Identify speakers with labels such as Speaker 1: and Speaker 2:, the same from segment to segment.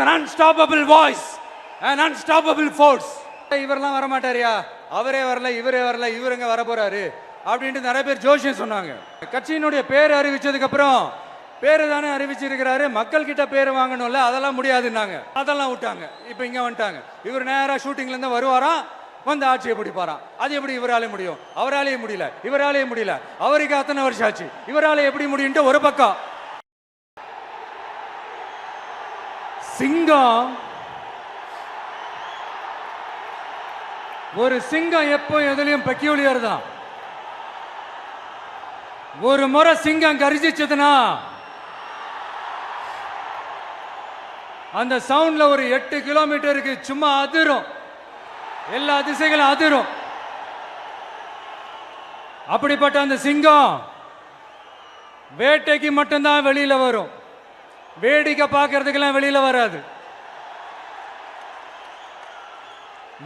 Speaker 1: an unstoppable voice, an unstoppable force. இவரெல்லாம் வர மாட்டாரியா, அவரே வரல, இவரே வரல, இவருங்க வர போறாரு அப்படின்ட்டு நிறைய பேர் ஜோஷியம் சொன்னாங்க. கட்சியினுடைய பேர் அறிவிச்சதுக்கு அப்புறம் பேரு தானே அறிவிச்சிருக்கிறாரு, மக்கள் கிட்ட பேர் வாங்கணும்ல, அதெல்லாம் முடியாதுன்னாங்க, அதெல்லாம் விட்டாங்க. இப்போ இங்க வந்துட்டாங்க. இவர் நேரா ஷூட்டிங்ல இருந்து வருவாராம், வந்து ஆட்சியை பிடிப்பாராம். அது எப்படி இவராலே முடியும்? அவராலே முடியல, இவராலே முடியல, அவருக்கு அத்தனை வருஷம் ஆச்சு, இவராலே எப்படி முடியும்ட்டு ஒரு பக்கம். சிங்கம், ஒரு சிங்கம் எப்போ எதுலயும் பெக்யூலியர் தான். ஒரு முறை சிங்கம் கர்ஜிச்சதுன்னா அந்த சவுண்ட்ல ஒரு 8 கிலோமீட்டருக்கு சும்மா அதிரும், எல்லா திசைகளும் அதிரும். அப்படிப்பட்ட அந்த சிங்கம் வேட்டைக்கு மட்டும்தான் வெளியில வரும், வேடிக்கை பார்க்கறதுக்கெல்லாம் வெளியில வராது.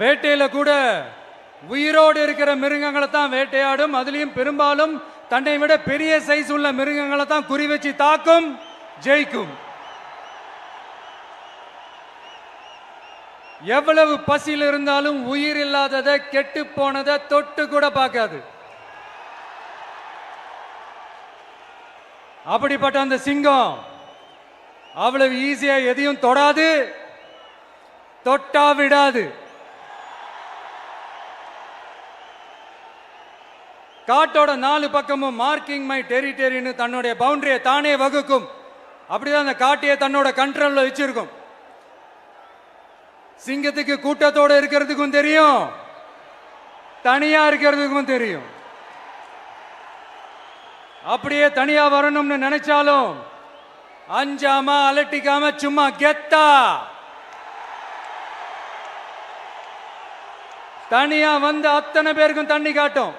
Speaker 1: வேட்டையில கூட உயிரோடு இருக்கிற மிருகங்களை தான் வேட்டையாடும். அதுலயும் பெரும்பாலும் தன்னை விட பெரிய சைஸ் உள்ள மிருகங்களை தான் குறி வச்சு தாக்கும், ஜெயிக்கும். எவ்வளவு பசியில் இருந்தாலும் உயிர் இல்லாததை, கெட்டு போனதை தொட்டு கூட பார்க்காது. அப்படிப்பட்ட அந்த சிங்கம் அவ்வளவு ஈஸியா எதையும் தொடாது, தொட்டா விடாது. காட்டோட 4 பக்கமும் மார்க்கிங் மை டெரிட்டரின்னு தன்னுடைய பவுண்டரியை தானே வகுக்கும். அப்படிதான் அந்த காட்டையே தன்னோட கண்ட்ரோல்ல வச்சிருக்கும். சிங்கத்துக்கு கூட்டத்தோட இருக்கிறதுக்கும் தெரியும், தனியா இருக்கிறதுக்கும் தெரியும். அப்படியே தனியா வரணும்னு நினைச்சாலும் அஞ்சாம அலட்டிக்காம சும்மா கெத்தா தனியா வந்து அத்தனை பேருக்கும் தண்ணி காட்டும்.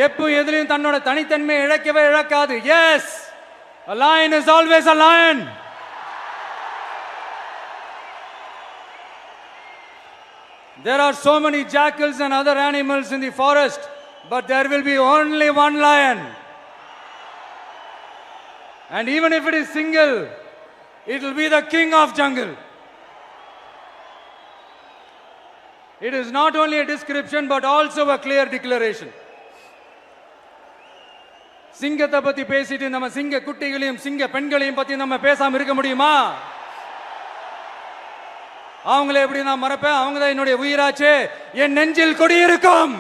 Speaker 1: எப்போ எதிலையும் தன்னோட தனித்தன்மையை இழக்கவே இழக்காது. Yes, a lion is always a lion. There are so many jackals and other animals in the forest, but there will be only one lion. And even if it is single, it will be the king of jungle. It is not only a description but also a clear declaration. சிங்கத்தை பத்தி பேசிட்டு நம்ம சிங்க குட்டிகளையும் சிங்க பெண்களையும் பத்தி நம்ம பேசாம இருக்க முடியுமா? அவங்கள எப்படி நான் மறப்பேன்? அவங்க தான் என்னுடைய உயிராச்சே, என் நெஞ்சில் குடியிருக்கும்.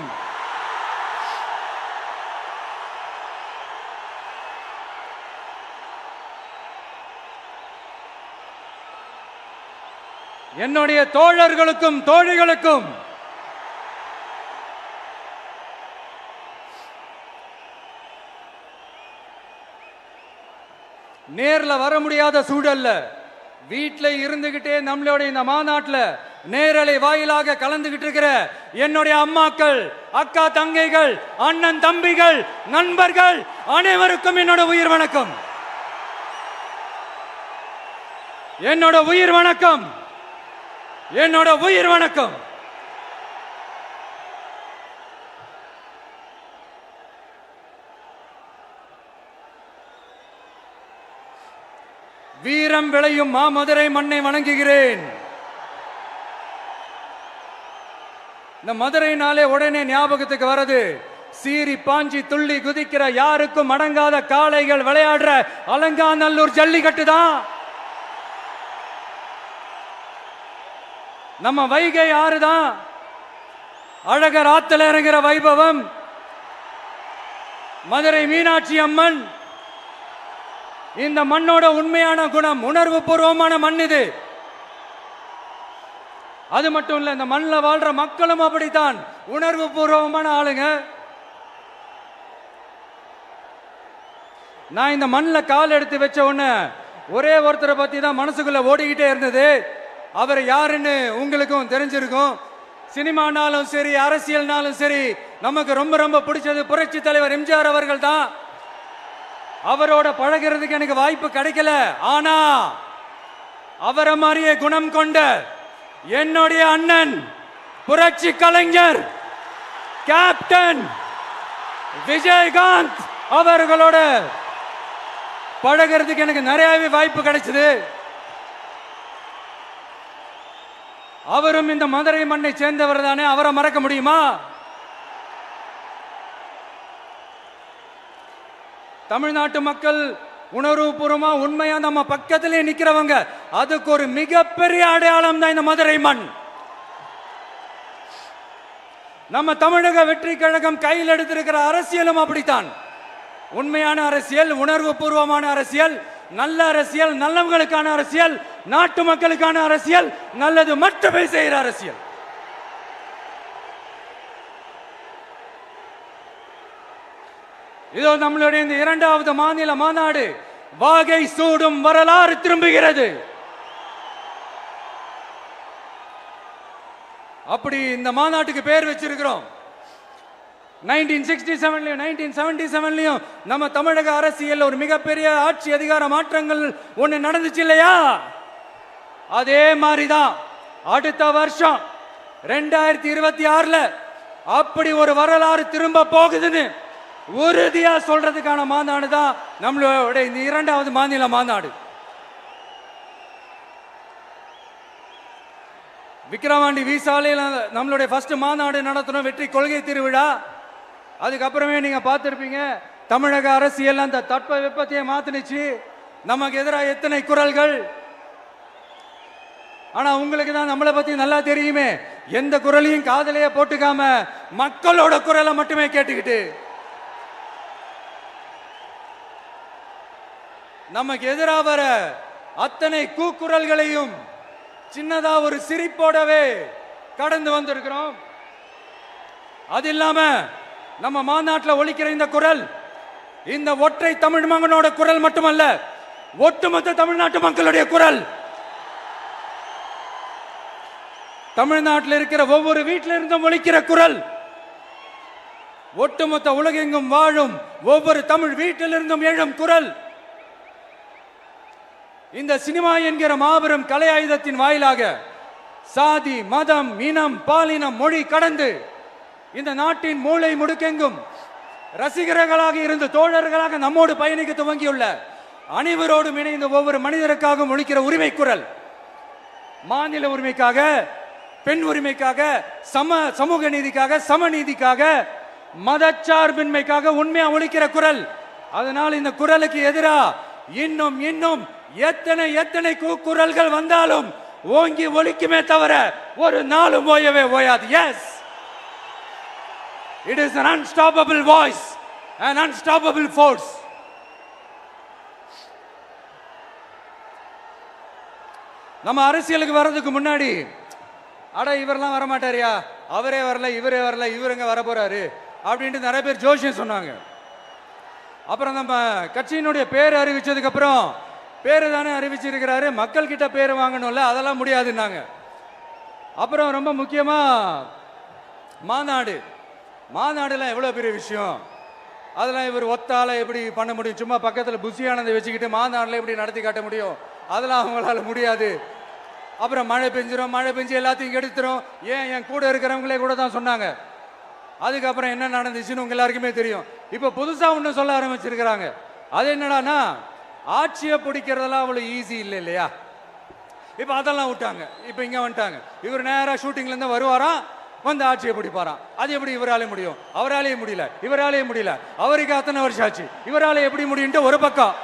Speaker 1: என்னுடைய தோழர்களுக்கும் தோழிகளுக்கும் நேர்ல வர முடியாத சூழல்ல வீட்டில் இருந்துகிட்டே நம்மளுடைய இந்த மாநாட்டில் நேரலை வாயிலாக கலந்துகிட்டு இருக்கிற என்னுடைய அம்மாக்கள், அக்கா தங்கைகள், அண்ணன் தம்பிகள், நண்பர்கள் அனைவருக்கும் என்னோட உயிர் வணக்கம். என்னோட உயிர் வணக்கம், என்னோட உயிர் வணக்கம். வீரம் விளையும் மாமதுரை மண்ணை வணங்குகிறேன். இந்த மதுரைனாலே உடனே ஞாபகத்துக்கு வரது சீறி பாஞ்சி துள்ளி குதிக்கிற யாருக்கும் அடங்காத காளைகள் விளையாடுற அலங்காநல்லூர் ஜல்லிக்கட்டு தான். நம்ம வைகை ஆறு தான். அழகர் ஆத்துல இறங்குற வைபவம். மதுரை மீனாட்சி அம்மன். இந்த மண்ணோட உண்மையான குணம் உணர்வு பூர்வமான மண் இது. அது மட்டும் இல்ல, இந்த மண்ணில் வாழ்ற மக்களும் அப்படித்தான் உணர்வு பூர்வமான ஆளுங்க. நான் இந்த மண்ணில் கால் எடுத்து வச்ச உடனே ஒரே ஒருத்தரை பத்தி தான் மனசுக்குள்ள ஓடிக்கிட்டே இருந்தது. அவர் யாருன்னு உங்களுக்கும் தெரிஞ்சிருக்கும். சினிமானாலும் சரி, அரசியல்னாலும் சரி, நமக்கு ரொம்ப ரொம்ப பிடிச்சது புரட்சி தலைவர் எம்ஜிஆர் அவர்கள் தான். அவரோட பழகிறதுக்கு எனக்கு வாய்ப்பு கிடைக்கல. ஆனா அவரை மாதிரியே குணம் கொண்ட என்னுடைய அண்ணன் புரட்சி கலைஞர் கேப்டன் விஜயகாந்த் அவர்களோட பழகிறதுக்கு எனக்கு நிறையவே வாய்ப்பு கிடைச்சது. அவரும் இந்த மதுரை மண்ணை சேர்ந்தவர் தானே, அவரை மறக்க முடியுமா? தமிழ்நாட்டு மக்கள் உணர்வுபூர்வமா உண்மையா நம்ம பக்கத்திலே நிக்கிறவங்க, அதுக்கு ஒரு மிகப்பெரிய அடையாளம் தான் இந்த மதுரை மண். நம்ம தமிழக வெற்றி கழகம் கையில் எடுத்திருக்கிற அரசியலும் அப்படித்தான். உண்மையான அரசியல், உணர்வு பூர்வமான அரசியல், நல்ல அரசியல், நல்லவங்களுக்கான அரசியல், நாட்டு மக்களுக்கான அரசியல், நல்லது மட்டுமே செய்கிற அரசியல். இதோ நம்மளுடைய இந்த இரண்டாவது மாநில மாநாடு வாகை சூடும் வரலாறு திரும்புகிறது. அப்படி இந்த மாநாட்டுக்கு பேர் வச்சிருக்கிறோம். 1967 1977 நம்ம தமிழக அரசியல் ஒரு மிகப்பெரிய ஆட்சி அதிகார மாற்றங்கள் ஒண்ணு நடந்துச்சு இல்லையா? அதே மாதிரிதான் அடுத்த வருஷம் 2026 அப்படி ஒரு வரலாறு திரும்ப போகுதுன்னு உறுதியா சொல்றதுக்கான மாநாடு தான் நம்மளோட இந்த இரண்டாவது மாநில மாநாடு. விக்கிரவாண்டி விசாலையில் நம்மளுடைய ஃபர்ஸ்ட் மாநாடு நடத்தணும், வெற்றி கொள்கை திருவிழா. அதுக்கப்புறமே நீங்க பார்த்திருப்பீங்க, தமிழக அரசியல் அந்த தட்ப வெப்பத்தையே மாத்தினுச்சு. நமக்கு எதிராக எத்தனை குரல்கள். ஆனா உங்களுக்கு தான் நம்மளை பத்தி நல்லா தெரியுமே, எந்த குரலையும் காதலையே போட்டுக்காம மக்களோட குரலை மட்டுமே கேட்டுக்கிட்டு நமக்கு எதிராக வர அத்தனை கூக்குரல்களையும் சின்னதா ஒரு சிரிப்போடவே கடந்து வந்திருக்கிறோம். அது இல்லாம நம்ம மாநாட்டில் ஒலிக்கிற இந்த குரல், இந்த ஒற்றை தமிழ் மகனோட குரல் மட்டுமல்ல, ஒட்டுமொத்த தமிழ்நாட்டு மக்களுடைய குரல். தமிழ்நாட்டில் இருக்கிற ஒவ்வொரு வீட்டில இருந்தும் ஒலிக்கிற குரல், ஒட்டுமொத்த உலகெங்கும் வாழும் ஒவ்வொரு தமிழ் வீட்டிலிருந்தும் எழும் குரல். இந்த சினிமா என்கிற மாபெரும் கலை ஆயுதத்தின் வாயிலாக சாதி, மதம், இனம், பாலினம், மொழி கடந்து இந்த நாட்டின் மூளை முடுக்கெங்கும் ரசிகர்களாக இருந்து தோழர்களாக நம்மோடு பயணிக்க துவங்கியுள்ள அனைவரோடும் இணைந்த ஒவ்வொரு மனிதருக்காகவும் ஒலிக்கிற உரிமை குரல். மாநில உரிமைக்காக, பெண் உரிமைக்காக, சமூக நீதிக்காக, சமநீதிக்காக, மதச்சார்பின்மைக்காக உண்மையா ஒலிக்கிற குரல். அதனால் இந்த குரலுக்கு எதிராக இன்னும் இன்னும் எத்தனை எத்தனை குரல்கள் வந்தாலும் ஓங்கி ஒலிக்குமே தவிர ஒரு நாளும் ஓயவே ஓயாது. Yes, it is an unstoppable voice, an unstoppable force. நம்ம அரசியலுக்கு வர்றதுக்கு முன்னாடி, அட இவரெல்லாம் வரமாட்டாரியா, அவரே வரல, இவரே வரல, இவருங்க வர போறாரு அப்படின்ட்டு நிறைய பேர் ஜோசியம் சொன்னாங்க. அப்புறம் நம்ம கட்சியினுடைய பேர் அறிவிச்சதுக்கு அப்புறம், பேரு தானே அறிவிச்சிருக்கிறாரு, மக்கள் கிட்ட பேர் வாங்கணும்ல, அதெல்லாம் முடியாதுன்னாங்க. அப்புறம் ரொம்ப முக்கியமா மாநாடுலாம் எவ்வளவு பெரிய விஷயம், அதெல்லாம் இவர் ஒத்தால எப்படி பண்ண முடியும், சும்மா பக்கத்தில் புசியானதை வச்சுக்கிட்டு மாநாடுல எப்படி நடத்தி காட்ட முடியும், அதெல்லாம் அவங்களால முடியாது. அப்புறம் மழை பெஞ்சு எல்லாத்தையும் எடுத்துரும். ஏன் என் கூட இருக்கிறவங்களே கூட தான் சொன்னாங்க. அதுக்கப்புறம் என்ன நடந்துச்சுன்னு உங்க எல்லாருக்குமே தெரியும். இப்ப புதுசா ஒண்ணு சொல்ல ஆரம்பிச்சிருக்கிறாங்க. அது என்னடானா, ஆட்சியை பிடிக்கிறதெல்லாம் அவ்வளவு ஈஸி இல்லை இல்லையா. இப்ப அதெல்லாம் விட்டாங்க, இப்ப இங்க வந்துட்டாங்க. இவர் நேரா ஷூட்டிங்ல இருந்து வருவாராம், வந்து ஆட்சியை பிடிப்பாராம். அது எப்படி இவராலே முடியும், அவராலே முடியல, இவராலே முடியல, அவருக்கு அத்தனை வருஷம் ஆச்சு, இவராலே எப்படி முடியும் ஒரு பக்கம்.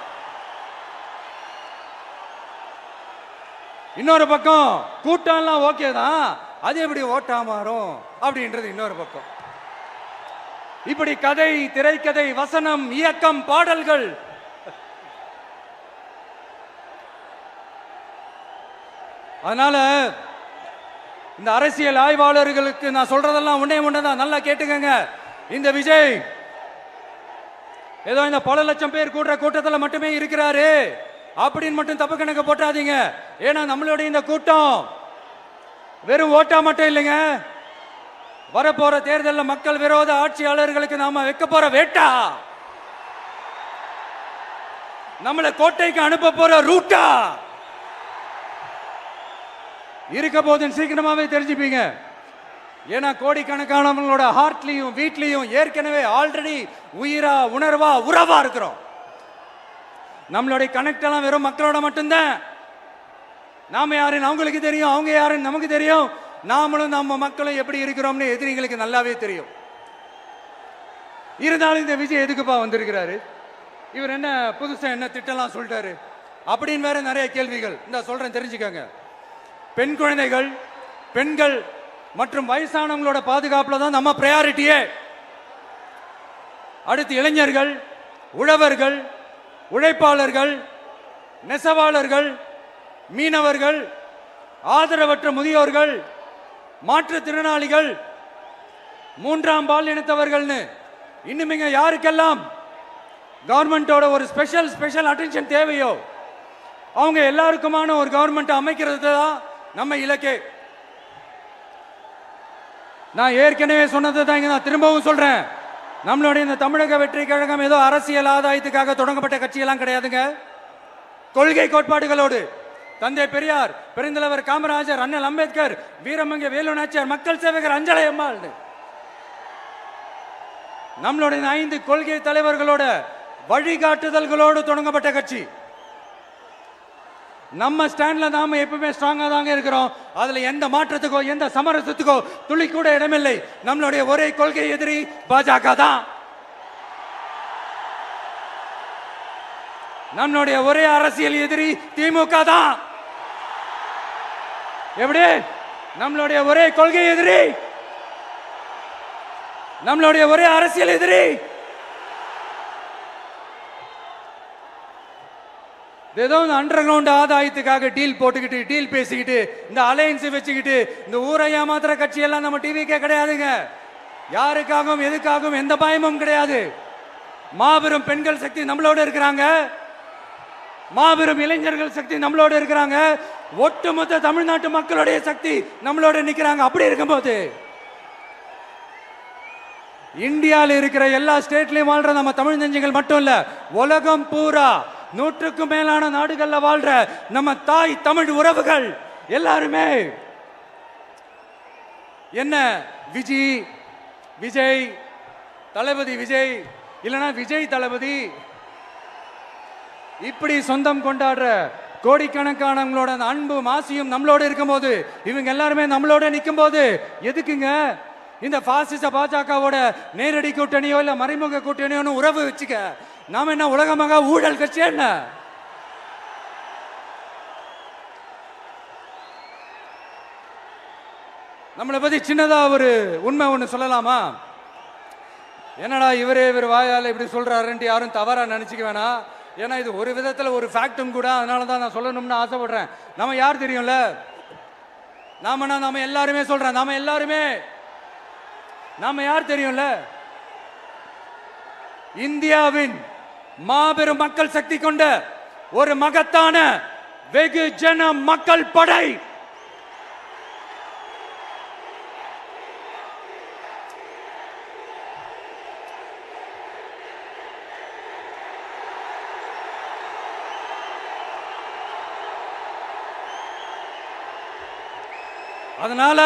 Speaker 1: இன்னொரு பக்கம் கூட்டம்லாம் ஓகே தான், அது எப்படி ஓட்டா மாறும் அப்படின்றது இன்னொரு பக்கம். இப்படி கதை, திரைக்கதை, வசனம், இயக்கம், பாடல்கள், அதனால இந்த அரசியல் ஆய்வாளர்களுக்கு நான் சொல்றதெல்லாம் ஒன்னே ஒண்ணுதான், நல்லா கேட்டுக்கங்க. இந்த விஜய் ஏதோ இந்த பல லட்சம் பேர் கூடுற கூட்டத்தில் மட்டுமே இருக்கிறாரு அப்படின்னு மட்டும் தப்பு கணக்கு போட்டாதீங்க. ஏன்னா நம்மளுடைய இந்த கூட்டம் வெறும் ஓட்டா மட்டும் இல்லைங்க, வரப்போற தேர்தலில் மக்கள் விரோத ஆட்சியாளர்களுக்கு நாம வைக்க போற வேட்டா, நம்மளை கோட்டைக்கு அனுப்ப போற ரூட்டா இருக்க போதுன்னு சீக்கிரமாவே தெரிஞ்சுப்பீங்க. ஏன்னா கோடிக்கணக்கானவங்களோட ஹார்ட்லயும் வீட்லயும் ஏற்கனவே ஆல்ரெடி உயிரா, உணர்வா, உறவா இருக்கிறோம். நம்மளுடைய கனெக்ட் எல்லாம் வெறும் மக்களோட மட்டும்தான். நாம யாருன்னு அவங்களுக்கு தெரியும், அவங்க யாருன்னு நமக்கு தெரியும். நாமளும் நம்ம மக்களும் எப்படி இருக்கிறோம்னு எதிரிங்களுக்கு நல்லாவே தெரியும். இருந்தாலும் இந்த விஜய் எதுக்குப்பா வந்திருக்கிறாரு, இவர் என்ன புதுசா என்ன திட்டம்லாம் சொல்லிட்டாரு அப்படின்னு வேற நிறைய கேள்விகள். இந்த சொல்றேன் தெரிஞ்சுக்கங்க. பெண் குழந்தைகள், பெண்கள் மற்றும் வயசானவங்களோட பாதுகாப்புல தான் நம்ம பிரையாரிட்டியே. அடுத்து இளைஞர்கள், உழவர்கள், உழைப்பாளர்கள், நெசவாளர்கள், மீனவர்கள், ஆதரவற்ற முதியோர்கள், மாற்றுத்திறனாளிகள், மூன்றாம் பால் இனத்தவர்கள்னு இன்னும் யாருக்கெல்லாம் கவர்மெண்டோட ஒரு ஸ்பெஷல் அட்டென்ஷன் தேவையோ அவங்க எல்லாருக்குமான ஒரு கவர்மெண்ட் அமைக்கிறது தான் நம்ம இலக்கே. நான் ஏற்கனவே சொன்னதை தான் இங்க நான் திரும்பவும் சொல்றேன். நம்மளுடைய இந்த தமிழக வெற்றி கழகம் ஏதோ அரசியல் ஆதாயத்துக்காக தொடங்கப்பட்ட கட்சியெல்லாம் கிடையாதுங்க. கொள்கை கோட்பாடுகளோடு தந்தை பெரியார், பெருந்தலைவர் காமராஜர், அண்ணல் அம்பேத்கர், வீரமங்க வேலு நாச்சியார், மக்கள் சேவகர் அஞ்சலை அம்மாள், நம்மளுடைய 5 கொள்கை தலைவர்களோட வழிகாட்டுதல்களோடு தொடங்கப்பட்ட கட்சி. நம்ம ஸ்டாண்ட்ல நாம எப்பவுமே ஸ்ட்ராங்கா தாங்க இருக்கிறோம். அதுல எந்த மாற்றத்துக்கோ எந்த சமரசத்துக்கோ துளி கூட இடமில்லை. நம்மளுடைய ஒரே கொள்கை எதிரி பாஜக தான். நம்மளுடைய ஒரே அரசியல் எதிரி திமுக தான். எப்படி? நம்மளுடைய ஒரே கொள்கை எதிரி, நம்மளுடைய ஒரே அரசியல் எதிரி ஏதோ அண்டர் கிரவுண்ட் ஆதாயத்துக்காக டீல் போட்டுக்கிட்டு, டீல் பேசிக்கிட்டு, இந்த அலையன்ஸ் வச்சுக்கிட்டு இந்த ஊரை ஏமாத்துற கட்சி எல்லாம் நம்ம டிவிக்கே கிடையாதுங்க. யாருக்காகவும் எதுக்காகவும் எந்த பயமும் கிடையாது. மாபெரும் பெண்கள் சக்தி நம்மளோட இருக்கிறாங்க, மாபெரும் இளைஞர்கள் சக்தி நம்மளோட இருக்கிறாங்க, ஒட்டுமொத்த தமிழ்நாட்டு மக்களுடைய சக்தி நம்மளோட நிக்கிறாங்க. அப்படி இருக்கும்போது இந்தியாவில் இருக்கிற எல்லா ஸ்டேட்லயும் வாழ்ற நம்ம தமிழ் நெஞ்சங்கள் மட்டும் இல்ல, உலகம் பூரா 100க்கும் மேலான நாடுகள்ல வாழ்ற நம்ம தாய் தமிழ் உறவுகள் எல்லாருமே என்ன விஜய் தளபதி விஜய் இல்லனா விஜய் தளபதி இப்படி சொந்தம் கொண்டாடுற கோடிக்கணக்கானவங்களோட அன்பு மாசியும் நம்மளோட இருக்கும்போது, இவங்க எல்லாருமே நம்மளோட நிற்கும் போது எதுக்குங்க இந்த பாசிச பாஜகவோட நேரடி கூட்டணியோ இல்ல மறைமுக கூட்டணியோ உறவு வச்சுக்க? நாம என்ன உலகமாக ஊழல் கட்சி என்ன? நம்மளை பத்தி சின்னதா ஒரு உண்மை ஒண்ணு சொல்லலாமா? என்னடா இவர் வாயால இப்படி சொல்றாருன்ட்டு யாரும் தவறா நினைச்சுக்க வேணாம். ஏன்னா இது ஒரு விதத்துல ஒரு ஃபேக்டும் கூட. அதனாலதான் நான் சொல்லணும்னு ஆசைப்படுறேன். நம்ம யார் தெரியும்ல? நாம எல்லாருமே சொல்றேன். நாம யார் தெரியும்ல? இந்தியாவின் மாபெரும் மக்கள் சக்தி கொண்ட ஒரு மகத்தான வெகுஜன மக்கள் படை. அதனால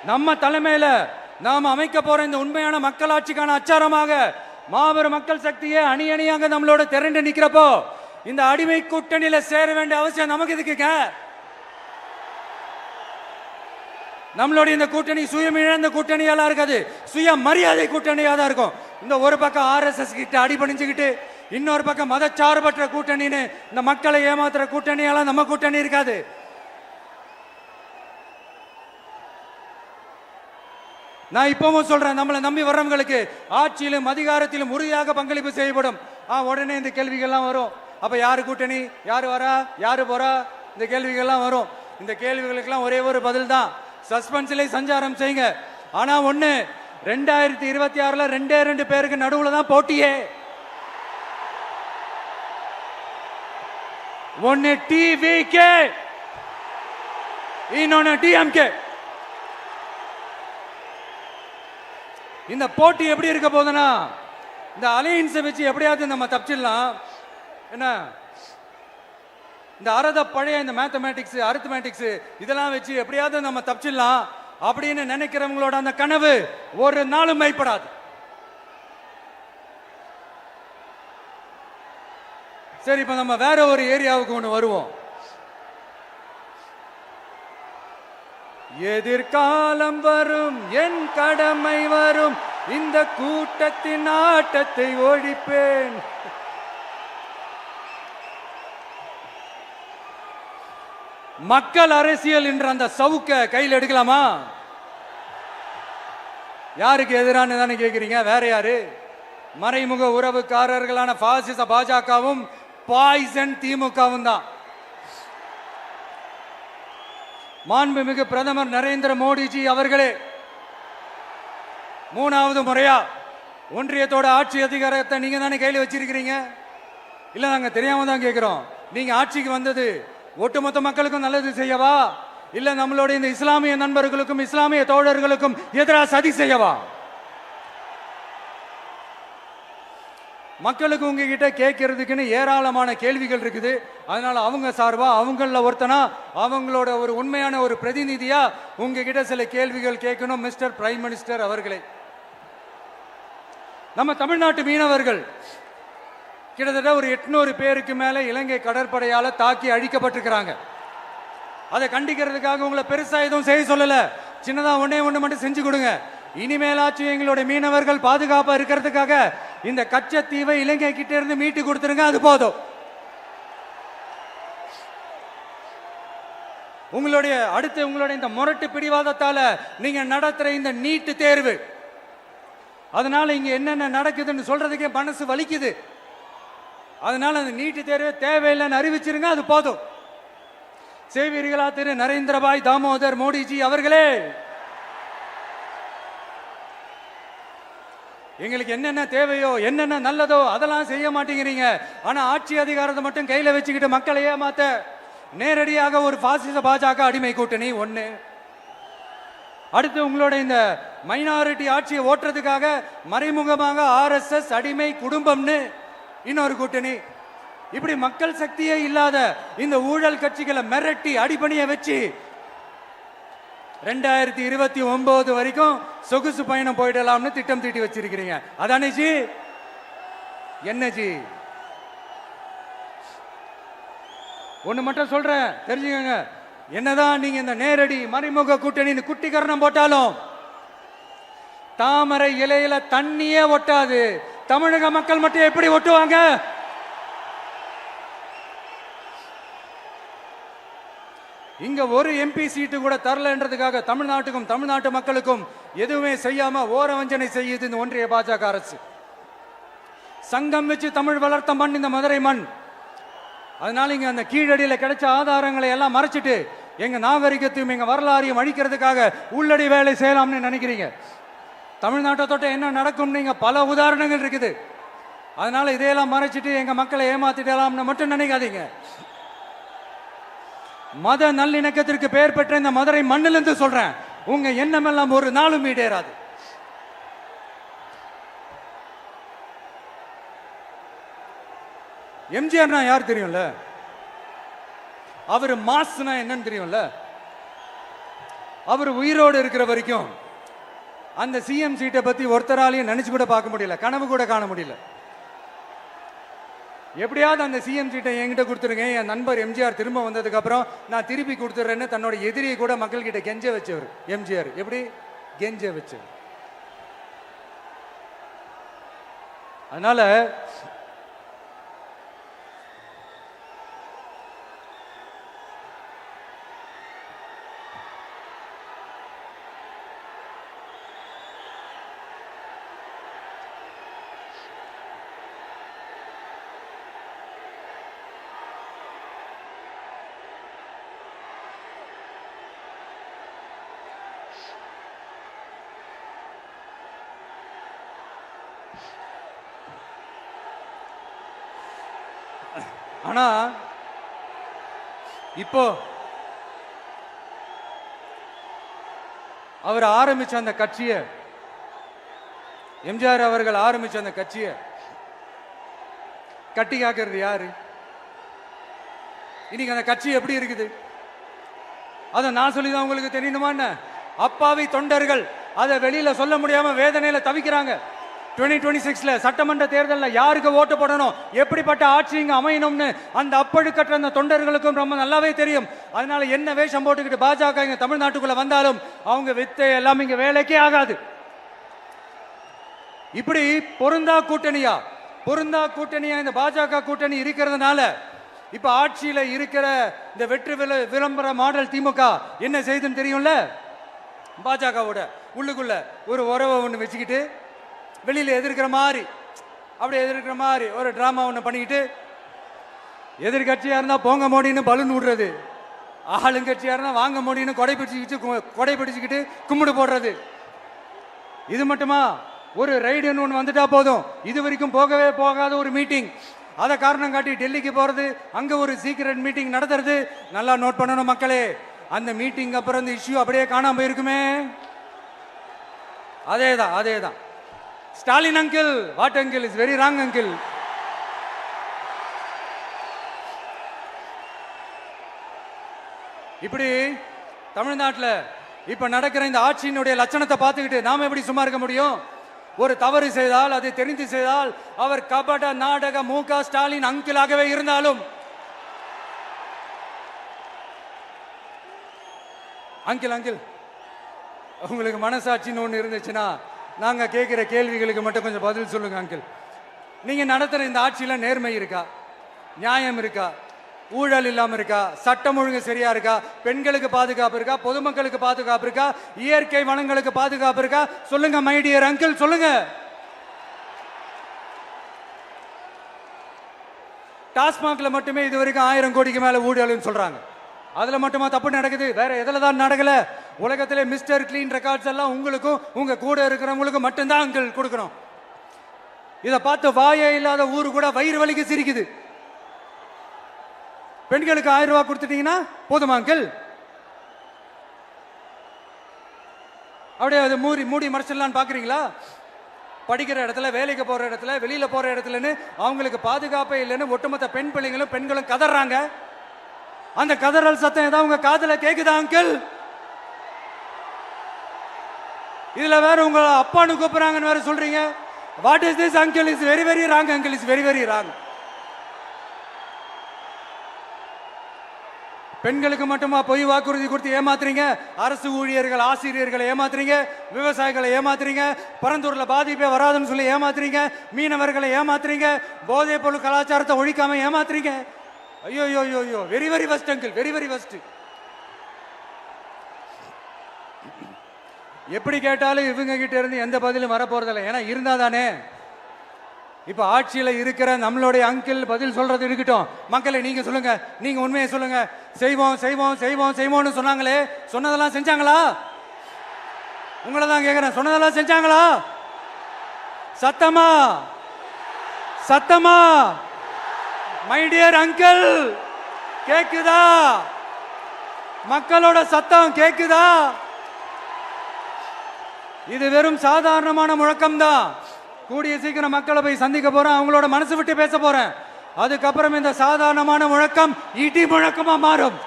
Speaker 1: நம்ம தலைமையில நாம் அமைக்க போற இந்த உண்மையான மக்களாட்சிக்கான அச்சாரமாக மாபெரும் மக்கள் சக்தியே அணி அணியாக நம்மளோட திரண்டு நிக்கிறப்போ இந்த அடிமை கூட்டணியில சேர வேண்டிய அவசியம் நமக்கு இருக்குங்க. நம்மளுடைய இந்த கூட்டணி சுயம் இழந்த கூட்டணியெல்லாம் இருக்காது, சுய மரியாதை கூட்டணியா தான் இருக்கும். இந்த ஒரு பக்கம் RSS கிட்ட அடிபணிஞ்சுக்கிட்டு, இன்னொரு பக்கம் மதச்சார்பற்ற கூட்டணின்னு இந்த மக்களை ஏமாத்துற கூட்டணியெல்லாம் நம்ம கூட்டணி இருக்காது. நான் இப்பவும் சொல்றேன், நம்மளை நம்பி வர்றவங்களுக்கு ஆட்சியிலும் அதிகாரத்திலும் உறுதியாக பங்களிப்பு செய்யப்படும். உடனே இந்த கேள்விகள்லாம் வரும். அப்ப யாரு கூட்டணி, யாரு வரா, யாரு போறா, இந்த கேள்விகள்லாம் வரும். இந்த கேள்விகளுக்கெல்லாம் ஒரே ஒரு பதில் தான், சஸ்பென்ஸ்ல சஞ்சாரம் செய்யுங்க. ஆனா ஒண்ணு, 2026ல 2 பேருக்கு நடுவுல தான் போட்டியே. ஒன்னு டிவிகே, இன்னொன்னு டிஎம்கே. இந்த போட்டி எப்படி இருக்க போதுன்னா, இந்த அலையன்ஸை வச்சு எப்படியாவது நம்ம தப்பிச்சிடலாம். என்ன இந்த பழைய இந்த மேத்தமேட்டிக்ஸ், அரித்மேட்டிக்ஸ் இதெல்லாம் வச்சு எப்படியாவது நம்ம தப்பிச்சிடலாம் அப்படின்னு நினைக்கிறவங்களோட அந்த கனவு ஒரு நாளும் மைப்படாது. சரி, இப்ப நம்ம வேற ஒரு ஏரியாவுக்கு ஒன்று வருவோம். எதிர்காலம் வரும், என் கடமை வரும், இந்த கூட்டத்தின் ஆட்டத்தை ஒழிப்பேன். மக்கள் அரசியல் என்ற அந்த சவுக்க கையில் எடுக்கலாமா? யாருக்கு எதிரான தானே கேட்கிறீங்க? வேற யாரு? மறைமுக உறவுக்காரர்களான பாசிச பாஜகவும் பாய்சன் திமுகவும் தான். மாண்புமிகு பிரதமர் நரேந்திர மோடிஜி அவர்களே, 3வது முறையா ஒன்றியத்தோட ஆட்சி அதிகாரத்தை நீங்க தானே கையில் வச்சிருக்கிறீங்க. இல்ல, நாங்க தெரியாம தான் கேட்கிறோம். நீங்க ஆட்சிக்கு வந்தது ஒட்டுமொத்த மக்களுக்கும் நல்லது செய்யவா, இல்ல நம்மளுடைய இந்த இஸ்லாமிய நண்பர்களுக்கும் இஸ்லாமிய தோழர்களுக்கும் எதிராக சதி செய்யவா? மக்களுக்கு உங்ககிட்ட கேட்கறதுக்குன்னு ஏராளமான கேள்விகள் இருக்குது. அதனால அவங்க சார்பா, அவங்கள ஒருத்தனா, அவங்களோட ஒரு உண்மையான ஒரு பிரதிநிதியா உங்ககிட்ட சில கேள்விகள் கேட்கணும். மிஸ்டர் பிரைம் மினிஸ்டர் அவர்களே, நம்ம தமிழ்நாட்டு மீனவர்கள் கிட்டத்தட்ட ஒரு 800 பேருக்கு மேல இலங்கை கடற்படையால தாக்கி அழிக்கப்பட்டிருக்கிறாங்க. அதை கண்டிக்கிறதுக்காக உங்களை பெருசா எதுவும் செய்ய சொல்லல, சின்னதா ஒண்ணே ஒண்ணு மட்டும் செஞ்சு கொடுங்க. இனிமேலாச்சும் எங்களுடைய மீனவர்கள் பாதுகாப்பா இருக்கிறதுக்காக இந்த கச்சத்தீவை இலங்கை கிட்ட இருந்து மீட்டு கொடுத்துருங்க, அது போதும். உங்களுடைய இந்த முரட்டு பிடிவாதத்தால நீங்க நடத்துற இந்த நீட்டு தேர்வு, அதனால இங்க என்னென்ன நடக்குதுன்னு சொல்றதுக்கே மனசு வலிக்குது. அதனால அந்த நீட்டு தேர்வு தேவையில்லைன்னு அறிவிச்சிருங்க, அது போதும். செய்வீர்களா திரு நரேந்திரபாய் தாமோதர் மோடிஜி அவர்களே? எங்களுக்கு என்னென்ன தேவையோ, என்னென்ன நல்லதோ அதெல்லாம் செய்ய மாட்டேங்கிறீங்க. ஆனா ஆட்சி அதிகாரத்தை மட்டும் கையில வச்சுக்கிட்டு மக்களை ஏமாத்த நேரடியாக ஒரு பாசிச பாஜக அடிமை கூட்டணி ஒண்ணு. அடுத்து உங்களோட இந்த மைனாரிட்டி ஆட்சியை ஓட்டுறதுக்காக மறைமுகமாக RSS அடிமை குடும்பம்னு இன்னொரு கூட்டணி. இப்படி மக்கள் சக்தியே இல்லாத இந்த ஊழல் கட்சிகளை மிரட்டி அடிபணிய வச்சு 2029 வரைக்கும் சொகுசு பயணம் போயிடலாம்னு திட்டம் தீட்டி வச்சிருக்கிறீங்க. அதானே ஜி? என்ன ஜி? ஒண்ணு மட்டும் சொல்றேன், தெரிஞ்சுக்கங்க. என்னதான் நீங்க இந்த நேரடி மறைமுக கூட்டணி குட்டிகரணம் போட்டாலும் தாமரை இலையில தண்ணியே ஒட்டாது. தமிழக மக்கள் மட்டும் எப்படி ஒட்டுவாங்க? இங்க ஒரு MP சீட்டு கூட தரலன்றதுக்காக தமிழ்நாட்டுக்கும் தமிழ்நாட்டு மக்களுக்கும் எதுவுமே செய்யாம ஓரவஞ்சனை செய்யுது இந்த ஒன்றிய பாஜக அரசு. சங்கம் வச்சு தமிழ் வளர்த்த மண் இந்த மதுரை மண். அதனால இங்க அந்த கீழடியில கிடைச்ச ஆதாரங்களை எல்லாம் மறைச்சிட்டு எங்க நாகரிகத்தையும் எங்க வரலாறையும் அழிக்கிறதுக்காக உள்ளடி வேலை செய்யலாம்னு நினைக்கிறீங்க. தமிழ்நாட்டை தொட்ட என்ன நடக்கும் நீங்க பல உதாரணங்கள் இருக்குது. அதனால இதையெல்லாம் மறைச்சிட்டு எங்க மக்களை ஏமாத்திடலாம்னு மட்டும் நினைக்காதீங்க. மத நல்லிணக்கத்திற்கு பெயர் பெற்ற இந்த மதுரை மண்ணிலிருந்து சொல்றேன், உங்க எண்ணமெல்லாம் ஒரு நாளும் ஈடேறாது. எம்ஜிஆர்னா யார் தெரியும்ல? அவர் மாஸ்னா என்னன்னு தெரியும்ல? அவர் உயிரோடு இருக்கிற வரைக்கும் அந்த சிஎம் சீட்டை பத்தி ஒருத்தராலையும் நினைச்சு கூட பார்க்க முடியல, கனவு கூட காண முடியல. எப்படியாவது அந்த சிஎம் சீட்டை என்கிட்ட கொடுத்துருங்க, என் நண்பர் எம்ஜிஆர் திரும்ப வந்ததுக்கு அப்புறம் நான் திருப்பி கொடுத்துறேன்னு தன்னோட எதிரியை கூட மக்கள் கிட்ட கெஞ்ச வச்சவர் எம்ஜிஆர். எப்படி கெஞ்ச வச்சவர்? அதனால ஆனா இப்போ அவர் ஆரம்பிச்ச அந்த கட்சியை, எம்ஜிஆர் அவர்கள் ஆரம்பிச்ச அந்த கட்சியை கட்டி காக்கிறது யாரு? இன்னைக்கு அந்த கட்சி எப்படி இருக்குது? அதை நான் சொல்லிதான் உங்களுக்கு தெரியணுமா என்ன? அப்பாவி தொண்டர்கள் அதை வெளியில சொல்ல முடியாம வேதனையில தவிக்கிறாங்க. 2026 சட்டமன்ற தேர்தலில் யாருக்கு ஓட்டு போடணும், எப்படிப்பட்ட ஆட்சி இங்க அமையணும்னு அந்த அப்பழுக்கற்ற அந்த தொண்டர்களுக்கும் ரொம்ப நல்லாவே தெரியும். அதனால என்ன வேஷம் போட்டுக்கிட்டு பாஜக இங்க தமிழ்நாட்டுக்குள்ள வந்தாலும் அவங்க வித்தை எல்லாம் இங்க வேலைக்கே ஆகாது. இப்படி பொருந்தா கூட்டணியா இந்த பாஜக கூட்டணி இருக்கிறதுனால இப்ப ஆட்சியில இருக்கிற இந்த வெற்றி விளம்பர மாடல் திமுக என்ன செய்துன்னு தெரியும்ல, பாஜகவோட உள்ளுக்குள்ள ஒரு உறவை ஒன்று வச்சுக்கிட்டு வெளியில எதிர்க்கிற மாதிரி ஒரு டிராமா ஒன்று பண்ணிக்கிட்டு, எதிர்கட்சியா இருந்தா போங்க மோடின்னு பலூன் விடுறது, ஆளுங்கட்சியா இருந்தா வாங்க மோடின்னு கொடை பிடிச்சுக்கிட்டு கும்பிடு போடுறது. இது மட்டுமா, ஒரு ரைடுன்னு ஒன்று வந்துட்டா போதும், இது வரைக்கும் போகவே போகாத ஒரு மீட்டிங், அதை காரணம் காட்டி டெல்லிக்கு போறது, அங்க ஒரு சீக்கிரட் மீட்டிங் நடத்துறது. நல்லா நோட் பண்ணணும் மக்களே, அந்த மீட்டிங் அப்புறம் இந்த இஷ்யூ அப்படியே காணாம போயிருக்குமே. அதேதான் Stalin uncle, what uncle is very wrong uncle. இப்படி தமிழ்நாட்டில் இப்ப நடக்கிற இந்த ஆட்சியினுடைய லட்சணத்தை பார்த்துக்கிட்டு நாம எப்படி சும்மா இருக்க முடியும்? ஒரு தவறு செய்தால், அதை தெரிந்து செய்தால், அவர் கபட நாடக மு.க. ஸ்டாலின் அங்கிளாகவே இருந்தாலும், அங்கிள் உங்களுக்கு மனசாட்சின்னு ஒன்று இருந்துச்சுன்னா நாங்க கேட்கிற கேள்விகளுக்கு மட்டும் கொஞ்சம் பதில் சொல்லுங்க அங்கிள். நீங்க நடத்துற இந்த ஆட்சியில நேர்மை இருக்கா, நியாயம் இருக்கா, ஊழல் இல்லாம இருக்கா, சட்டம் ஒழுங்கு சரியா இருக்கா, பெண்களுக்கு பாதுகாப்பு இருக்கா, பொதுமக்களுக்கு பாதுகாப்பு இருக்கா, இயற்கை வளங்களுக்கு பாதுகாப்பு இருக்கா? சொல்லுங்க மை டியர் அங்கிள், சொல்லுங்க. டாஸ்மாக்ல மட்டுமே இது வரைக்கும் 1000 கோடிக்கு மேல ஊழல்னு சொல்றாங்க. அதுல மட்டுமா தப்பு நடக்குது? வேற எதுல தான் நடக்கல? உலகத்திலே மிஸ்டர் கிளீன் ரெக்கார்ட்ஸ் எல்லாம் உங்களுக்கும் உங்க கூட இருக்கிறவங்களுக்கும் மட்டும்தான் அங்கிள் கொடுக்கணும். இதை பார்த்து வாயே இல்லாத ஊரு கூட வயிறு வலிக்கு சிரிக்குது. பெண்களுக்கு 1000 ரூபாய் கொடுத்துட்டீங்கன்னா போதுமா அங்கிள்? அப்படியே அது மூடி மறைச்சிடலான்னு பாக்குறீங்களா? படிக்கிற இடத்துல, வேலைக்கு போற இடத்துல, வெளியில போற இடத்துலன்னு அவங்களுக்கு பாதுகாப்பே இல்லைன்னு ஒட்டுமொத்த பெண்களும் கதறாங்க. அந்த கதறல் சத்தம் ஏதாவது உங்க காதுல கேக்குதா அங்கிள்? இதுல வேற உங்க அப்பான்னு கூப்பிடுறாங்கன்னு வேற சொல்றீங்க. What is this uncle? Is very very wrong uncle, is very very wrong. பெண்களுக்கு மட்டுமா பொய் வாக்குறுதி கொடுத்து ஏமாத்துறீங்க? அரசு ஊழியர்கள், ஆசிரியர்களை ஏமாத்துறீங்க, விவசாயிகளை ஏமாத்துறீங்க, பரந்தூர்ல பாதிப்பே வராதுன்னு சொல்லி ஏமாத்துறீங்க, மீனவர்களை ஏமாத்துறீங்க, போதைப் பொருள் கலாச்சாரத்தை ஒழிக்காம ஏமாத்துறீங்க. ஐயோ, very very first uncle, very very first. எப்படி கேட்டாலும் இவங்க கிட்ட இருந்து எந்த பதிலும் வர போறதில்லை. ஏன்னா இருந்தா தானே. இப்ப ஆட்சியில இருக்கிற நம்மளுடைய அங்கிள் பதில் சொல்றது இருக்கட்டும். மக்களை நீங்க சொல்லுங்க, நீங்க உண்மையை சொல்லுங்க. செய்வோம்னு சொன்னாங்களே, சொன்னதெல்லாம் செஞ்சாங்களா? உங்களை தான் கேக்குறேன், சொன்னதெல்லாம் செஞ்சாங்களா? சத்தமா மை டியர் அங்கிள், கேக்குதா? மக்களோட சத்தம் கேக்குதா? இது வெறும் சாதாரணமான முழக்கம் தான். கூடிய சீக்கிரம் மக்களை போய் சந்திக்க போறேன், அவங்களோட மனசு விட்டு பேச போறேன். அதுக்கப்புறம் இந்த சாதாரணமான முழக்கம் இடி முழக்கமா மாறும்.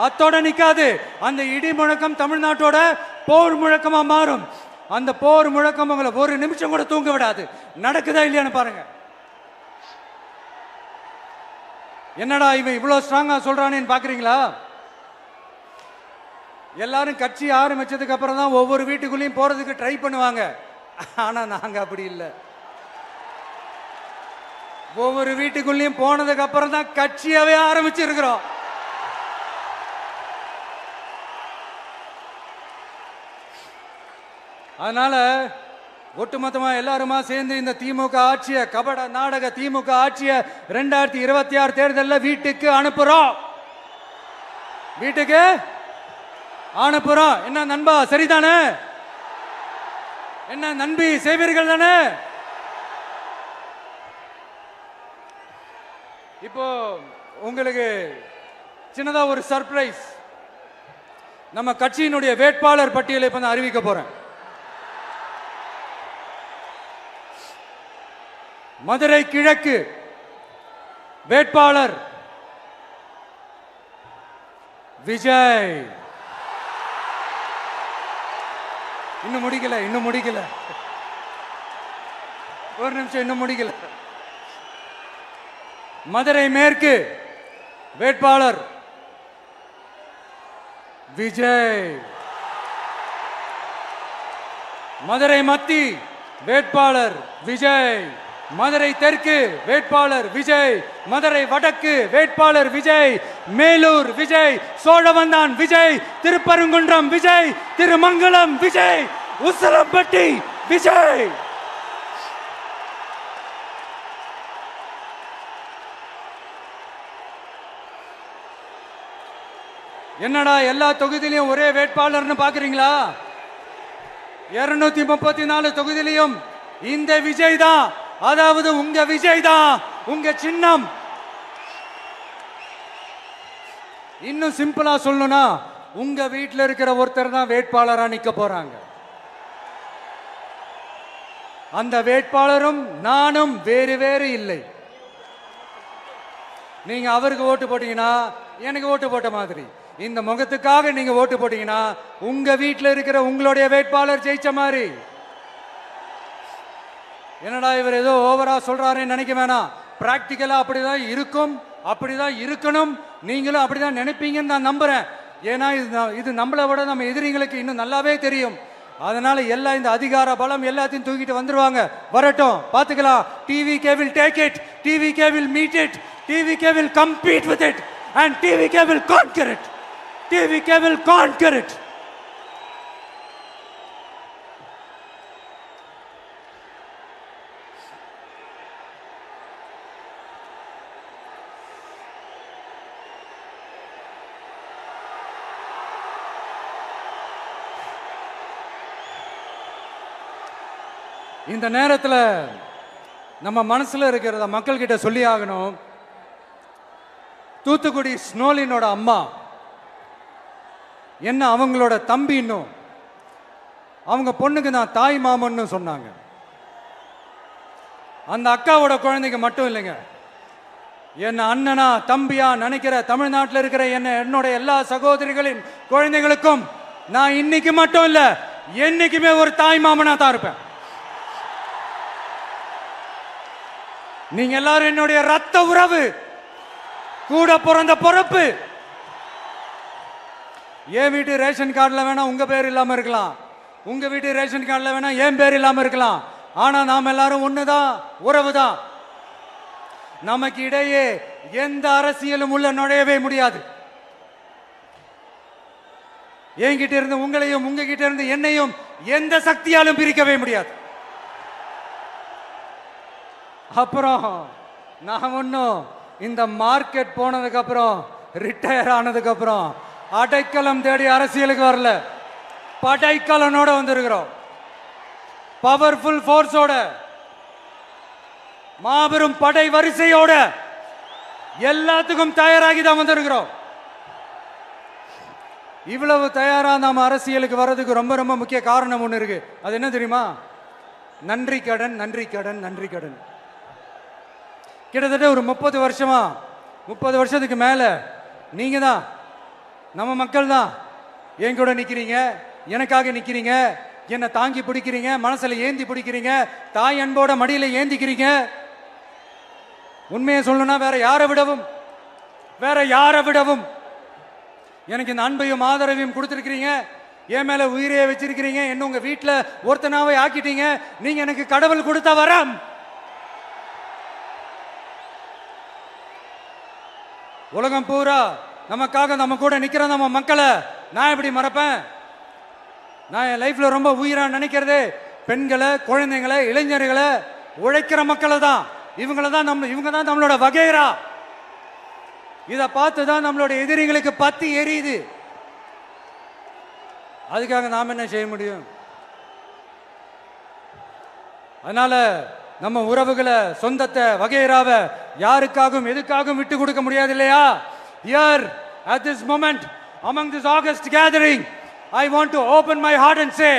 Speaker 1: அத்தோட நிக்காது. அந்த இடி முழக்கம் தமிழ்நாட்டோட போர் முழக்கமா மாறும். அந்த போர் முழக்கம் உங்களை ஒரு நிமிஷம் கூட தூங்க விடாது. நடக்குதா இல்லையான்னு பாருங்க. என்னடா இவன் இவ்வளவு ஸ்ட்ராங்கா சொல்றானேன்னு பாக்குறீங்களா? எல்லாரும் கட்சி ஆரம்பிச்சதுக்கு அப்புறம் தான் ஒவ்வொரு வீட்டுக்குள்ளேயும் போறதுக்கு ட்ரை பண்ணுவாங்க. ஆனா நாங்க அப்படி இல்லை. ஒவ்வொரு வீட்டுக்குள்ளேயும் போனதுக்கு அப்புறம் தான் கட்சியாவே ஆரம்பிச்சிருக்கிறோம். அதனால ஒட்டுமொத்தமா எல்லாருமா சேர்ந்து இந்த திமுக ஆட்சிய, கபட நாடக திமுக ஆட்சிய 2026 தேர்தலில் வீட்டுக்கு அனுப்புறோம். வீட்டுக்கு அனுப்புறோம். என்ன நண்பா, சரிதானே? என்ன நண்பி, செய்வீர்கள் தானே? இப்போ உங்களுக்கு சின்னதா ஒரு சர்ப்ரைஸ். நம்ம கட்சியினுடைய வேட்பாளர் பட்டியலை இப்ப அறிவிக்க போறேன். மதுரை கிழக்கு வேட்பாளர் விஜய். இன்னும் முடிக்கல. ஒரு நிமிஷம், இன்னும் முடிக்கல. மதுரை மேற்கு வேட்பாளர் விஜய். மதுரை மத்தி வேட்பாளர் விஜய். மதுரை தெற்கு வேட்பாளர் விஜய். மதுரை வடக்கு வேட்பாளர் விஜய். மேலூர் விஜய். சோழவந்தான் விஜய். திருப்பரங்குன்றம் விஜய். திருமங்கலம் விஜய். உசிலம்பட்டி விஜய். என்னடா எல்லா தொகுதியிலையும் ஒரே வேட்பாளர்னு பாக்குறீங்களா? 234 தொகுதியிலையும் இந்த விஜய் தான், அதாவது உங்க விஜய் தான் உங்க சின்னம். இன்னும் சிம்பிளா சொல்லணும்னா உங்க வீட்டில் இருக்கிற ஒருத்தர் தான் வேட்பாளரா நிக்க போறாங்க. அந்த வேட்பாளரும் நானும் வேறு வேறு இல்லை. நீங்க அவருக்கு ஓட்டு போட்டீங்கன்னா எனக்கு ஓட்டு போட்ட மாதிரி, இந்த முகத்துக்காக நீங்க ஓட்டு போட்டீங்கன்னா உங்க வீட்டில் இருக்கிற உங்களுடைய வேட்பாளர் ஜெயிச்ச மாதிரி. என்னடா இவர் ஏதோ ஓவரா சொல்றாருன்னு நினைக்க வேணாம். பிராக்டிக்கலா அப்படிதான் இருக்கும், அப்படிதான் இருக்கணும். நீங்களும் அப்படிதான் நினைப்பீங்கன்னு நான் நம்புறேன். ஏன்னா இது நம்மளை விட நம்ம எதிரிங்களுக்கு இன்னும் நல்லாவே தெரியும். அதனால எல்லா இந்த அதிகார பலம் எல்லாத்தையும் தூக்கிட்டு வந்துருவாங்க. வரட்டும், பாத்துக்கலாம். TVK will take it, TVK will meet it, TVK will compete with it and TVK will conquer it. TVK will conquer it. இந்த நேரத்தில் நம்ம மனசுல இருக்கிறத மக்கள் கிட்ட சொல்லி ஆகணும். தூத்துக்குடி ஸ்னோலினோட அம்மா என்ன அவங்களோட தம்பி, இன்னும் அவங்க பொண்ணுக்கு நான் தாய் மாமன்னு சொன்னாங்க. அந்த அக்காவோட குழந்தைக்கு மட்டும் இல்லைங்க, என்ன அண்ணனா தம்பியா நினைக்கிற தமிழ்நாட்டில் இருக்கிற என்னோட எல்லா சகோதரிகளின் குழந்தைகளுக்கும் நான் இன்னைக்கு மட்டும் இல்ல, என்னைக்குமே ஒரு தாய் மாமனா தான் இருப்பேன். நீங்க எல்லாரும் என்னுடைய ரத்த உறவு, கூட பிறந்த பொறுப்பு. என் வீட்டு ரேஷன் கார்டில் வேணா உங்க பேர் இல்லாம இருக்கலாம், உங்க வீட்டு ரேஷன் கார்டில் வேணா என் பேர் இல்லாம இருக்கலாம். ஆனா நாம் எல்லாரும் ஒண்ணுதான், உறவு தான். நமக்கு இடையே எந்த அரசியலும் உள்ள நுழையவே முடியாது. என்கிட்ட இருந்து உங்களையும் உங்ககிட்ட இருந்து என்னையும் எந்த சக்தியாலும் பிரிக்கவே முடியாது. அப்புறம் நான் ஒன்னும் இந்த மார்க்கெட் போனதுக்கு அப்புறம், ரிட்டையர் ஆனதுக்கு அப்புறம் அடைக்கலம் தேடி அரசியலுக்கு வரல, படைக்கலனோட வந்திருக்கிறோம். பவர்ஃபுல் போர்ஸோட, மாபெரும் படை வரிசையோட, எல்லாத்துக்கும் தயாராகி தான் வந்திருக்கிறோம். இவ்வளவு தயாரா நாம அரசியலுக்கு வர்றதுக்கு ரொம்ப ரொம்ப முக்கிய காரணம் ஒன்று இருக்கு. அது என்ன தெரியுமா? நன்றி கடன், நன்றி கடன், நன்றி கடன். கிட்டத்தட்ட ஒரு 30 வருஷமா, 30 வருஷத்துக்கு மேல நீங்க தான், நம்ம மக்கள் தான் என் கூட நிக்கிறீங்க, எனக்காக நிக்கிறீங்க, என்னை தாங்கி பிடிக்கிறீங்க, மனசுல ஏந்தி பிடிக்கிறீங்க, தாய் அன்போட மடியில ஏந்திக்கிறீங்க. உண்மையை சொல்லணும்னா வேற யாரை விடவும் எனக்கு இந்த அன்பையும் ஆதரவையும் கொடுத்துருக்கிறீங்க. என் மேல உயிரையே வச்சிருக்கிறீங்க. என்ன உங்க வீட்டுல ஒருத்தனாவே ஆக்கிட்டீங்க. நீங்க எனக்கு கடவுள் கொடுத்த வரம். உலகம் பூரா நமக்காக நம்ம கூட நிக்கிற நம்ம மக்களை நான் எப்படி மறப்பேன்? நான் என் லைஃப்ல ரொம்ப உயிரா நினைக்கிறதே பெண்களை, குழந்தைங்களை, இளைஞர்களை, உழைக்கிற மக்களை தான். இவங்க தான் நம்மளோட வகைரா. இதை பார்த்து தான் நம்மளோட எதிரிகளுக்கு பத்தி எரியுது. அதுக்காக நாம் என்ன செய்ய முடியும்? அதனால நம்ம உறவுகளை, சொந்தத்தை, வகைராவை யாருக்காகவும் எதுக்காகவும் விட்டு கொடுக்க முடியாது இல்லையா? Here at this moment among this August gathering, I want to open my heart and say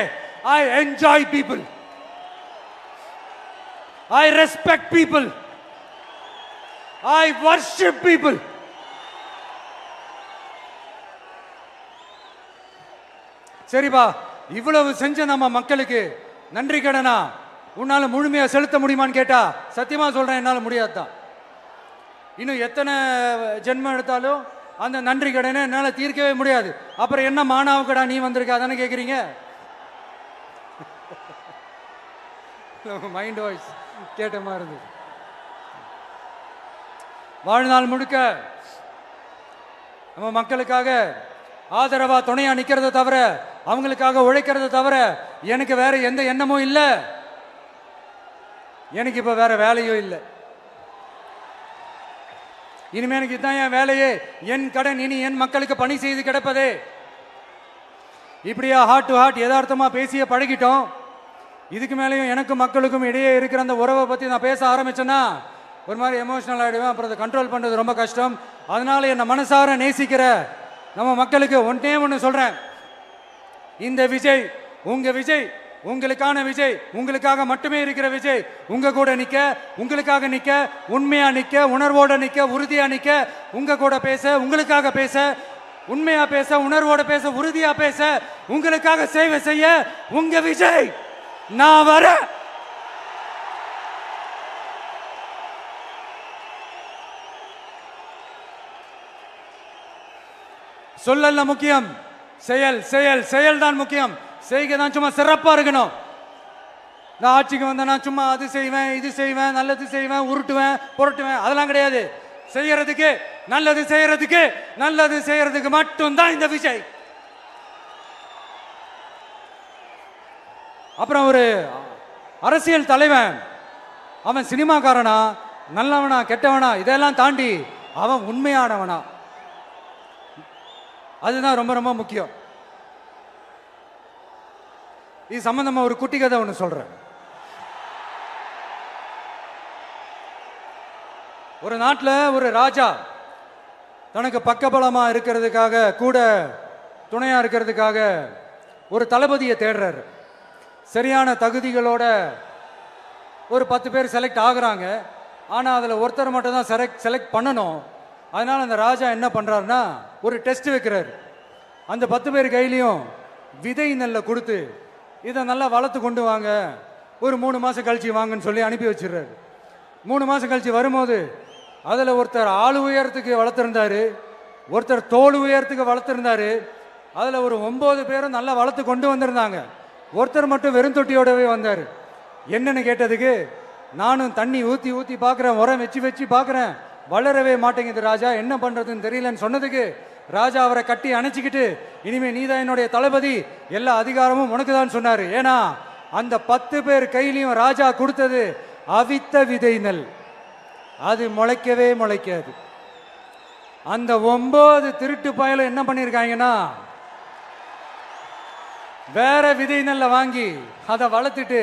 Speaker 1: I enjoy people, I respect people, I worship people. சரிப்பா, இவ்வளவு செஞ்ச நம்ம மக்களுக்கு நன்றி கடனா உன்னால முழுமையா செலுத்த முடியுமான்னு கேட்டா சத்தியமா சொல்றேன், என்னால முடியாதுதான். இன்னும் எத்தனை ஜென்மம் எடுத்தாலும் அந்த நன்றி கடனை என்னால தீர்க்கவே முடியாது. அப்புறம் என்ன மானாவுக்கடா நீ வந்திருக்க அதானே கேக்குறீங்க? மைண்ட் வாய்ஸ் கேட்ட மாதிரி இருந்தது. வாழ்நாள் முழுக்க நம்ம மக்களுக்காக ஆதரவா துணையா நிக்கிறத தவிர, அவங்களுக்காக உழைக்கிறத தவிர எனக்கு வேற எந்த எண்ணமும் இல்லை. எனக்கு இப்ப வேற வேலையும் இல்லை. இனிமே எனக்கு இதுதான் என் வேலையே. என் கடன் இனி என் மக்களுக்கு பணி செய்து கிடப்பதே. இப்படியா ஹார்ட் டு ஹார்ட் யதார்த்தமா பேசிய பழகிட்டோம். இதுக்கு மேலேயும் எனக்கும் மக்களுக்கும் இடையே இருக்கிற அந்த உறவை பத்தி நான் பேச ஆரம்பிச்சேன்னா ஒரு மாதிரி எமோஷனல் ஆகிடுவேன். அப்புறம் அதை கண்ட்ரோல் பண்ணுறது ரொம்ப கஷ்டம். அதனால என்னை மனசார நேசிக்கிற நம்ம மக்களுக்கு ஒன்றே ஒன்று சொல்கிறேன். இந்த விஜய் உங்க விஜய், உங்களுக்கான விஜய், உங்களுக்காக மட்டுமே இருக்கிற விஜய். உங்க கூட நிற்க, உங்களுக்காக நிற்க, உண்மையா நிற்க, உணர்வோட நிற்க, உறுதியா நிற்க, உங்க கூட பேச, உங்களுக்காக பேச, உண்மையா பேச, உணர்வோட பேச, உறுதியா பேச, உங்களுக்காக சேவை செய்ய உங்க விஜய் நான் வரேன். சொல்லல முக்கியம், செயல் செயல் செயல் தான் முக்கியம். செய்கை தான் சும்மா சிறப்பா இருக்கணும். நான் ஆட்சிக்கு வந்தேன்னா சும்மா அது செய்வேன், இது செய்வேன், நல்லது செய்வேன், உருட்டுவேன், புரட்டுவேன், அதெல்லாம் கிடையாது. செய்யறதுக்கு நல்லது செய்யறதுக்கு நல்லது செய்யறதுக்கு மட்டும்தான் இந்த விஜய். அப்புறம் ஒரு அரசியல் தலைவன் அவன் சினிமாக்காரனா, நல்லவனா, கெட்டவனா, இதெல்லாம் தாண்டி அவன் உண்மையானவனா, அதுதான் ரொம்ப ரொம்ப முக்கியம். இது சம்பந்தமா ஒரு குட்டி கதை ஒன்று சொல்றேன். ஒரு நாட்டில் ஒரு ராஜா தனக்கு பக்கபலமா இருக்கிறதுக்காக, கூட துணையா இருக்கிறதுக்காக ஒரு தளபதியை தேடுறாரு. சரியான தகுதிகளோட ஒரு 10 பேர் செலக்ட் ஆகுறாங்க. ஆனால் அதில் ஒருத்தர் மட்டும் தான் செலக்ட் பண்ணணும். அதனால அந்த ராஜா என்ன பண்றாருன்னா ஒரு டெஸ்ட் வைக்கிறாரு. அந்த 10 பேர் கையிலையும் விதை நெல்லை கொடுத்து இதை நல்லா வளர்த்து கொண்டு வாங்க, ஒரு 3 மாசம் கழிச்சு வாங்கன்னு சொல்லி அனுப்பி வச்சிடுறாரு. 3 மாசம் கழிச்சு வரும்போது அதில் ஒருத்தர் ஆளு உயரத்துக்கு வளர்த்துருந்தாரு, ஒருத்தர் தோல் உயரத்துக்கு வளர்த்துருந்தாரு. அதில் ஒரு 9 பேரும் நல்லா வளர்த்து கொண்டு வந்திருந்தாங்க. ஒருத்தர் மட்டும் வெறும் தொட்டியோடவே வந்தார். என்னன்னு கேட்டதுக்கு, நானும் தண்ணி ஊற்றி ஊற்றி பார்க்குறேன், உரம் வச்சு வச்சு பார்க்குறேன், வளரவே மாட்டேங்குது ராஜா, என்ன பண்ணுறதுன்னு தெரியலன்னு சொன்னதுக்கு ராஜா அவரை கட்டி அணைச்சிக்கிட்டு, இனிமே நீதான் என்னுடைய தளபதி, எல்லா அதிகாரமும் உனக்கு தான் சொன்னார். ஏன்னா அந்த 10 பேர் கையிலையும் ராஜா கொடுத்தது அவித்த விதை நெல், அது முளைக்கவே முளைக்காது. அந்த 9 திருட்டு பயலும் என்ன பண்ணியிருக்காங்கன்னா வேற விதை நெல்லை வாங்கி அதை வளர்த்துட்டு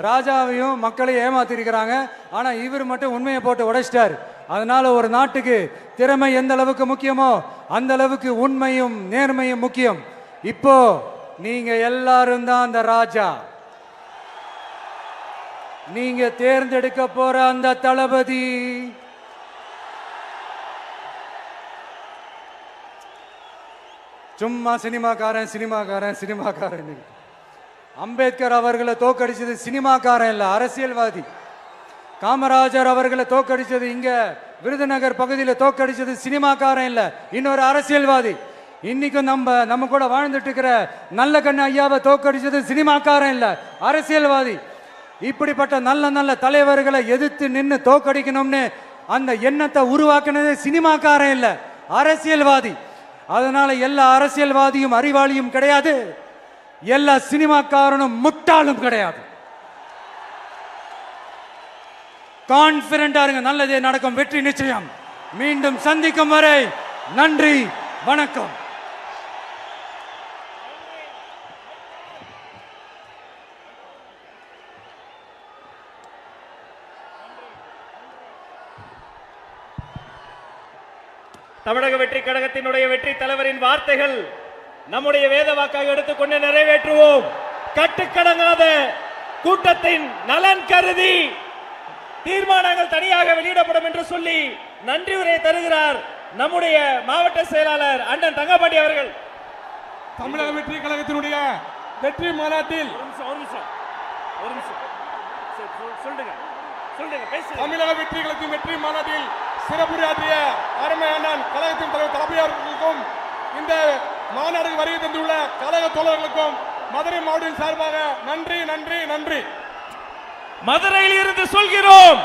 Speaker 1: ராஜாவையும் மக்களையும் ஏமாத்திருக்கிறாங்க. ஆனா இவர் மட்டும் உண்மையை போட்டு உடைச்சிட்டார். அதனால ஒரு நாட்டுக்கு திறமை எந்த அளவுக்கு முக்கியமோ அந்த அளவுக்கு உண்மையும் நேர்மையும் முக்கியம். இப்போ நீங்க எல்லாரும் தான் அந்த ராஜா. நீங்க தேர்ந்தெடுக்க போற அந்த தளபதி சும்மா சினிமாக்காரன் சினிமாக்காரன் சினிமாக்காரன். அம்பேத்கர் அவர்களை தோக்கடிச்சது சினிமாக்காரன் இல்ல, அரசியல்வாதி. காமராஜர் அவர்களை தோக்கடிச்சது, இங்க விருதுநகர் பகுதியில் தோக்கடிச்சது சினிமாக்காரன் இல்ல, இன்னொரு அரசியல்வாதி. இன்னைக்கும் நம்ம கூட வாழ்ந்துட்டு இருக்கிற நல்ல கண்ணு ஐயாவை தோக்கடிச்சது சினிமாக்காரன் இல்ல, அரசியல்வாதி. இப்படிப்பட்ட நல்ல நல்ல தலைவர்களை எதிர்த்து நின்று தோக்கடிக்கணும்னு அந்த எண்ணத்தை உருவாக்குனது சினிமாக்காரன் இல்ல, அரசியல்வாதி. அதனால எல்லா அரசியல்வாதியும் அறிவாளியும் கிடையாது, எல்லா சினிமாக்காரனும் முட்டாளும் கிடையாது. கான்பிடண்டா இருங்க, நல்லதே நடக்கும், வெற்றி நிச்சயம். மீண்டும் சந்திக்கும் வரை நன்றி, வணக்கம்.
Speaker 2: தமிழக வெற்றி கழகத்தினுடைய வெற்றி தலைவரின் வார்த்தைகள் நம்முடைய வேத வாக்காக எடுத்துக்கொண்டு நிறைவேற்றுவோம். கட்டுக்கடங்காத கூட்டத்தின் நலன் கருதி தீர்மானங்கள் தனியாக வெளியிடப்படும் என்று சொல்லி நன்றி உரை தருகிறார் நம்முடைய மாவட்ட செயலாளர் அண்ணன் தங்கபாண்டி அவர்கள்.
Speaker 3: தமிழக வெற்றி கழகத்தினுடைய வெற்றி மாநாட்டில்
Speaker 2: சொல்லுங்க சொல்லுங்க பேசுங்க.
Speaker 3: தமிழக வெற்றி கழகத்தின் வெற்றி மாநாட்டில் சிறப்புரையாற்றிய அருமை அண்ணன் கழகத்தின் தலைவர் தளபதி அவர்களுக்கும் இந்த மாநாடுக்கு வருகை தந்துள்ள கழக தோழர்களுக்கும் மதுரை மாவட்டத்தின் சார்பாக நன்றி நன்றி நன்றி.
Speaker 2: மதுரையில் இருந்து சொல்கிறோம்,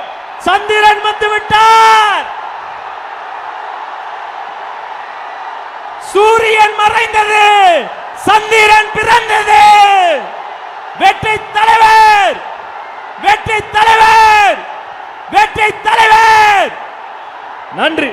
Speaker 2: சந்திரன் வந்து விட்டார், சூரியன் மறைந்தது, சந்திரன் பிறந்தது. வெற்றி தலைவர், வெற்றி தலைவர், வெற்றி தலைவர். நன்றி.